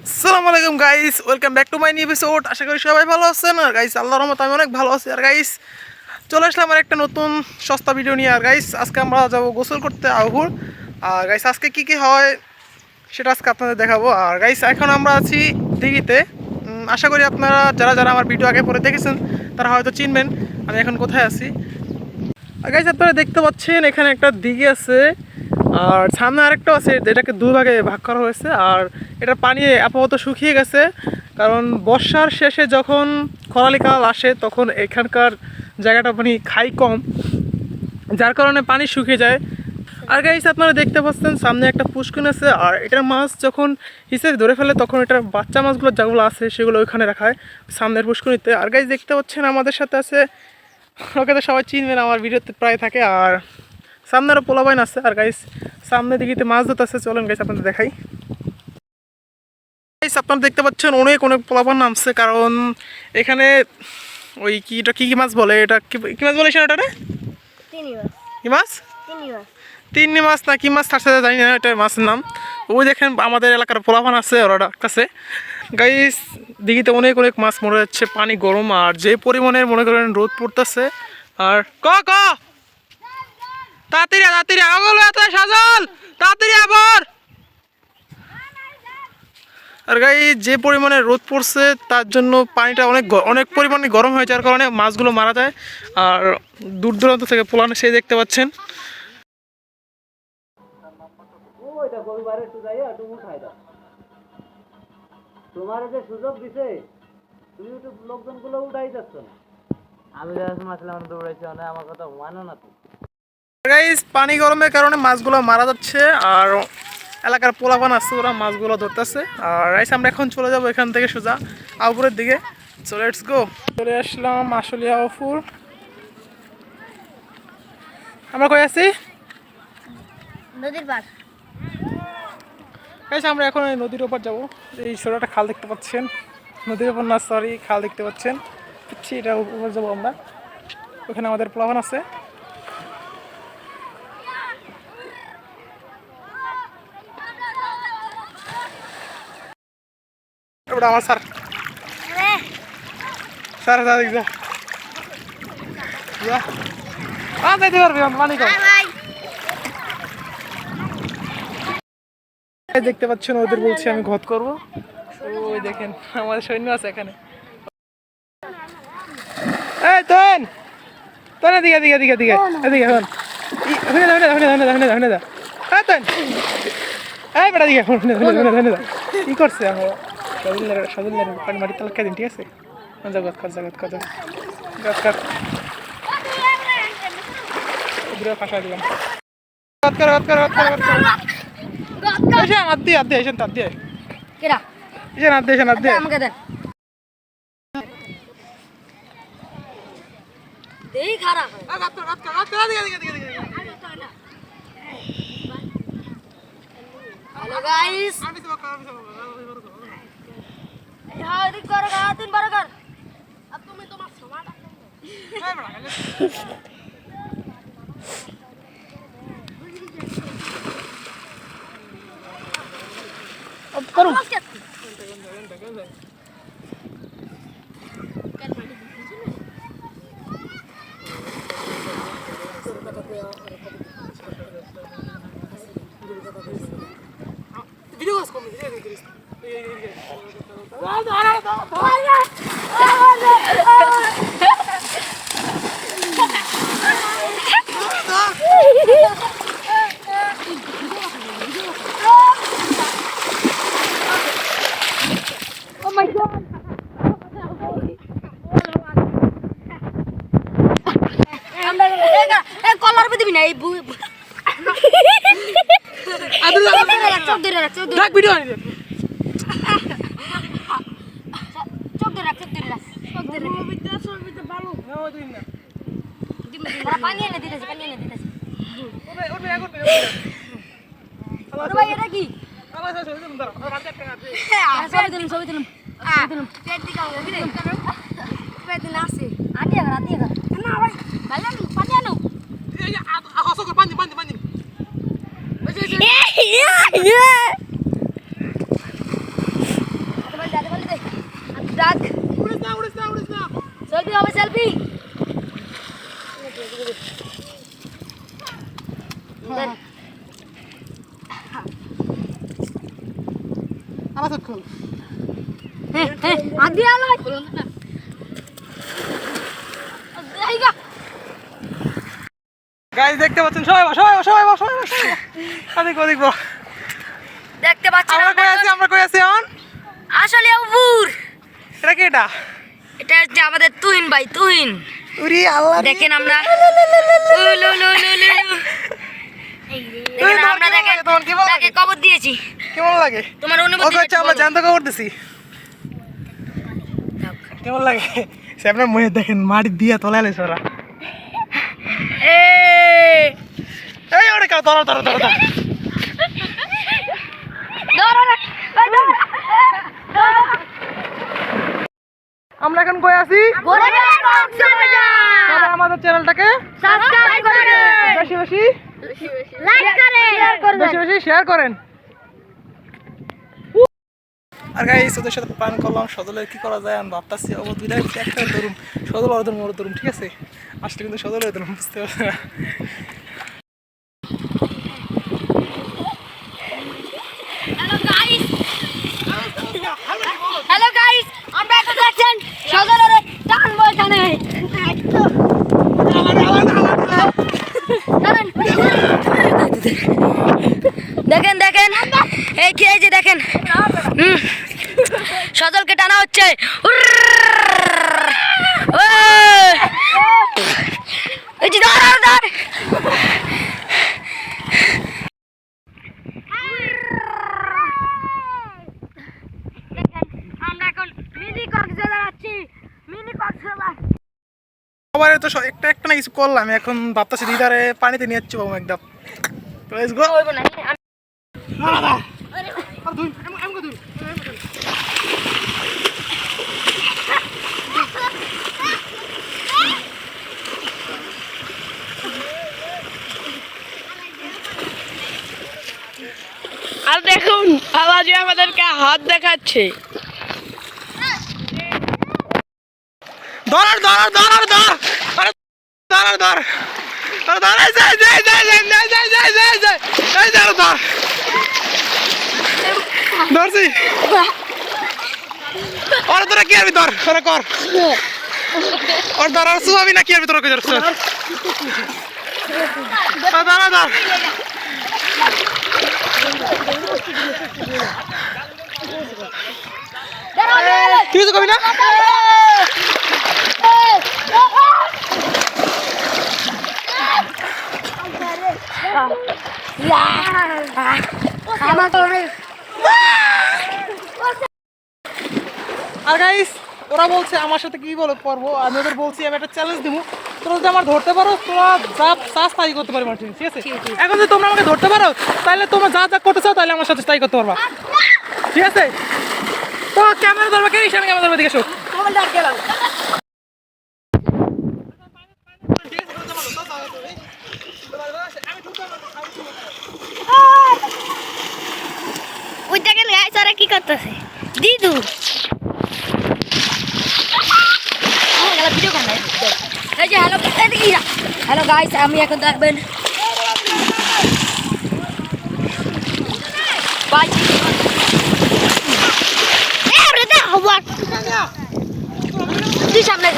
আসসালামু আলাইকুম guys, welcome back to my new episode. আশা করি সবাই ভালো আছেন। আর গাইস আল্লাহর রহমতে আমি অনেক ভালো আছি। আর গাইস চলে আসলাম আর একটা নতুন সস্তা ভিডিও নিয়ে। আর গাইস আজকে আমরা যাবো গোসল করতে আহুর। আর গাইস আজকে কি হয় সেটা আজকে আপনাদের দেখাবো। আর গাইস এখন আমরা আছি দিঘিতে। আশা করি আপনারা যারা যারা আমার ভিডিও আগে পরে দেখেছেন তারা হয়তো চিনবেন আমি এখন কোথায় আছি। আর গাইস আপনারা দেখতে পাচ্ছেন এখানে একটা দিঘি আছে, আর সামনে আরেকটা আছে, যেটাকে দুভাগে ভাগ করা হয়েছে। আর এটা পানি আপাতত শুকিয়ে গেছে, কারণ বর্ষার শেষে যখন খরালি কাল আসে তখন এখানকার জায়গাটা মানে খাই কম, যার কারণে পানি শুকিয়ে যায়। আর গাইস আপনারা দেখতে পাচ্ছেন সামনে একটা পুষ্কুন আছে, আর এটার মাছ যখন হিসেবে ধরে ফেলে তখন এটার বাচ্চা মাছগুলো যেগুলো আছে সেগুলো ওইখানে রাখা হয় সামনের পুষ্কুনিতে। আর গাইস দেখতে পাচ্ছেন আমাদের সাথে আছে, ওকে তো সবাই চিনবেন, আমার ভিডিওতে প্রায় থাকে। আর সামনে আরও পোলাবাইন আছে। আর গাইস সামনে দিকে মাছ ধরতে আছে, চলেন গাইস আপনাদের দেখাই। গাইস আপনারা দেখতে পাচ্ছেন অনেক অনেক পোলাবান নামছে, কারণ এখানে ওই এটা কি মাছ বলে, এটা কি মাছ বলে সেটা রে? কি মাছ? তিন্নি মাছ না কি মাছ থাকছে জানি না, এটা মাছের নাম। ওই দেখেন আমাদের এলাকার পোলাপান আছে, ওরা ডাকতেছে। গাইস দিঘিতে অনেক অনেক মাছ মরে যাচ্ছে, পানি গরম আর যে পরিমাণে মনে করেন রোদ পড়তেছে। আর ক তাড়াতাড়ি তাড়াতাড়ি আগল সাজল তাড়াতাড়ি আবার। আর গাই যে পরিমাণে রোদ পড়ছে তার জন্য পানিটা অনেক পরিমাণে গরম হয়ে যাওয়ার কারণে মাছগুলো মারা যায়। আর দূর দূরান্ত থেকে পোলানো সেই দেখতে পাচ্ছেন। তোমার যে সুযোগ দিছে তুমি তো লোকজনগুলো উঠাই যাচ্ছ না। আমি আসলাম দৌড়াইছি অনেক, আমার কথা মানো না তো। গাইস পানি গরমের কারণে মাছগুলো মারা যাচ্ছে, আর এলাকার পোলাপান আছে ওরা মাছগুলো ধরতেছে। আর গাইস আমরা এখন চলে যাব এখান থেকে সোজা আউপুরের দিকে। So let's go. চলে আসলাম আশুলিয়া আউপুর। আমরা কই আছি? নদীর পার। গাইস আমরা এখন এই নদীর ওপর যাবো। এই ছোট একটা খাল দেখতে পাচ্ছেন, নদীর ওপর না সরি খাল দেখতে পাচ্ছেন, এটা উপর যাবো আমরা। ওখানে আমাদের পোলাপান আছে। ওটা আমার স্যার স্যার যা যাইতে পারবি মানি কম। দেখতে পাচ্ছেন ওদের বলছি আমি ঘট করবো। ওই দেখেন আমাদের সৈন্য আছে এখানে। এই তোন তোন এদিকে এদিকে এদিকে এদিকে এদিকে এখন এই বেটা দিকে কি করছে আমার সজলের মাটি তালকা দিন, ঠিক আছে? জগৎ কর জগৎ কর জগৎ কর দূরে ফাঁসা দিলাম। হাত দিয়ে এসেন তার দিয়ে হাত দিয়ে আমাকে দেন। এই খারাপ হ্যালো গাইস, হ্যাঁ দিক করো গা তিন বারে কর। अब তুমি তোমার সমাটা अब करूं video ko oh my god, কলার पे দিবি না এই আদু চোখ ধরে রাখ ভিডিও চোখ ধরে রাখ ভালো পানি এনে দিতেছি ভাই এটা কি ছবি তুলুন পেট দিকে পেট দিন আসে আটিয়া না ভাই ভালো পানি আনো পানি আমার চোখ খোল। আদি আলো এইগা গাইস দেখতে পাচ্ছেন সবাই বস, সবাই বস, সবাই বস, সবাই বস, সবাই বস। ওদিক ওদিক বস। দেখতে পাচ্ছেন আমরা কই আছি এখন? আসলে আবুর এটা কি এটা? এটা হচ্ছে আমাদের তুহিন ভাই তুহিন উরি আল্লাহ রে। দেখেন আমরা দেখেন আমরা দেখেন তোমার কি ভালো তাকে লাগে? কবর দিয়েছি কেমন লাগে? তোমার ও অনুভূতি হচ্ছে আমরা জানতে খবর দিছি। কেমন লাগে? সে আপনার মুখে দেখেন মাটি দিয়া তোলালে সরা। এই ওরে কা ধরো ধরো ধরো ধরো। আমরা এখন কই আছি? সবাই আমাদের চ্যানেলটাকে বেশি বেশি বেশি বেশি শেয়ার করেন। আর গাইস ওদের সাথে প্ল্যান করলাম সদলে কি করা যায় আমি ভাবতেছি দুইটা একটা ধরুন সদল আর ধরুন ওর ধরুন ঠিক আছে আসলে কিন্তু সদলে ধরুন বুঝতে পারছি না। হ্যালো গাইস আমরা এখন দেখছেন সদরের টানবো এখানে দেখেন দেখেন এই কি এই যে দেখেন সজলকে টানা হচ্ছে এই যে ধর ধর আমরা এখন মিনি কক্সবাজার যাচ্ছি মিনি কক্সবাজার সবার তো একটা একটা না কিছু করলাম এখন ভাবতেছি দিদারে পানিতে নিয়ে যাচ্ছি বাবু একদম লেটস গো। হইব না আর দেখুন আলাজি আমাদেরকে হাত দেখাচ্ছে। ধর ধর ধর ধর আরে ধর ধর ধর ধর এই যাই যাই যাই যাই যাই যাই যাই যাই যাই এই ধর ধর ধরছি ওরে তোরা কি আরবি ধর ওরে কর ওর ধর আর সুবাবি না কি আরবি তোরা কই ধরছ ধর ধর ধর কি কিছু কবি না আর গাইস ওরা বলছে আমার সাথে কি বলে করবো আমি ওদের বলছি আমি একটা চ্যালেঞ্জ দিব তোরা যদি আমার ধরতে পারো তোরা যা চাস তাই করতে পারবি মার্টিন ঠিক আছে এখন যদি তোমরা আমাকে ধরতে পারো তাহলে তোমরা যা যা করতে চাও তাহলে আমার সাথে তাই করতে পারবা ঠিক আছে তো ক্যামেরা ধরবা কে সামনে ক্যামেরা ধরবা দিকে এসো ওই দেখেন গাইস ওরা কি করতেছে দিদু এই যে হ্যালো হ্যালো গাইস আমি এখন দেখবেন বাই তুই সামনে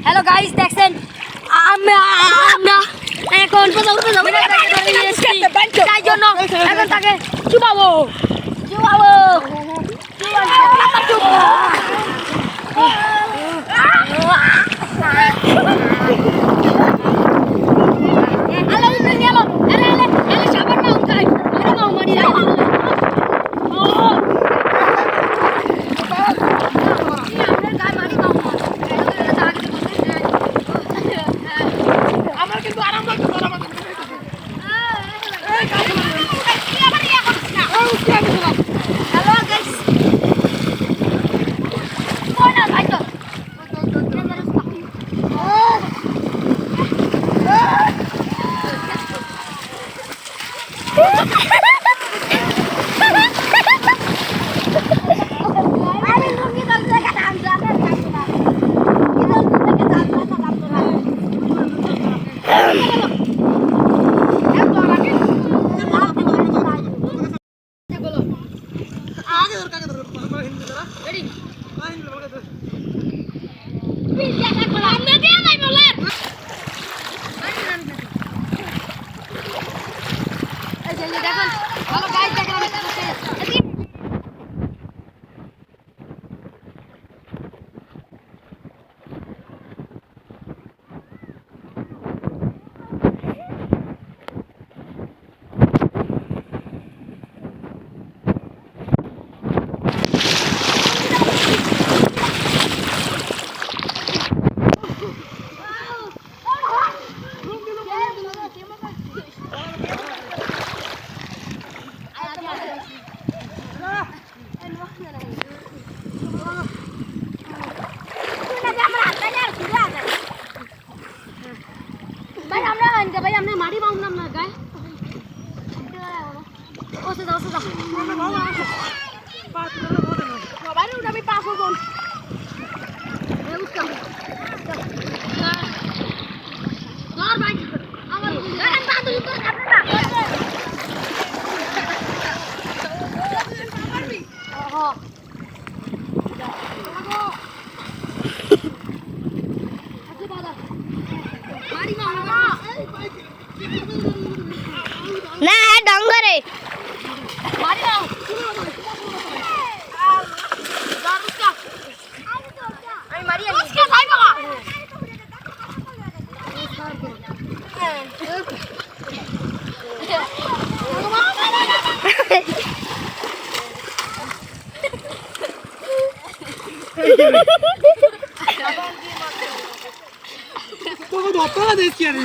হ্যালো গাইস দেখছেন আমরা এখন তাই জন্য এখন তাকে চুপাবো চুপাবো ভাই আমরা মারি পাবো না আপনার গায়ে ওসে দাও সবাই উঠাবি পাঁচ বোন ধর ভাই আমার দাদু তো খাবে না না ডঙ্গরে আমি মারি ভাই বাবা তোকে ধপ্পা দিচ্ছি আমি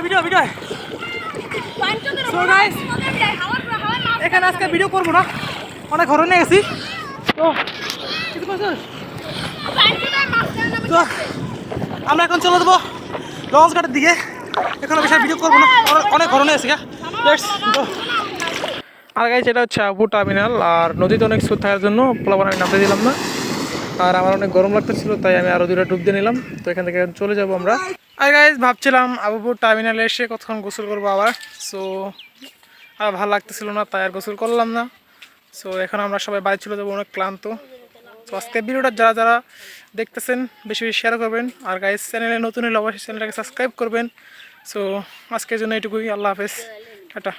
ভিডিও So guys, এখানে আজকে ভিডিও করবো না, অনেক ঘরে নিয়ে গেছি তো কিছু করছিস? তো আমরা এখন চলে দেবো লঞ্চ ঘাটের দিকে। এখন বেশি ভিডিও করবো না, অনেক ঘরে নিয়ে গেছি। আর গাইস এটা হচ্ছে আবু টার্মিনাল, আর নদীতে অনেক স্রোত থাকার জন্য প্লাবন আমি নামতে দিলাম না, আর আমার অনেক গরম লাগতেছিল তাই আমি আরও দুটো ডুব দিয়ে নিলাম। তো এখান থেকে চলে যাব আমরা। আর গাইস ভাবছিলাম আবুপুর টার্মিনালে এসে কতক্ষণ গোসল করবো আবার, সো আর ভালো লাগতেছিল না তাই আর গোসল করলাম না। সো এখন আমরা সবাই বাড়ি চলে যাবো, অনেক ক্লান্ত। তো আজকে ভিডিওটা যারা যারা দেখতেছেন বেশি বেশি শেয়ার করবেন, আর গাইস চ্যানেলে নতুন হলে অবশ্যই চ্যানেলটাকে সাবস্ক্রাইব করবেন। সো আজকের জন্য এটুকুই, আল্লাহ হাফেজ, টাটা।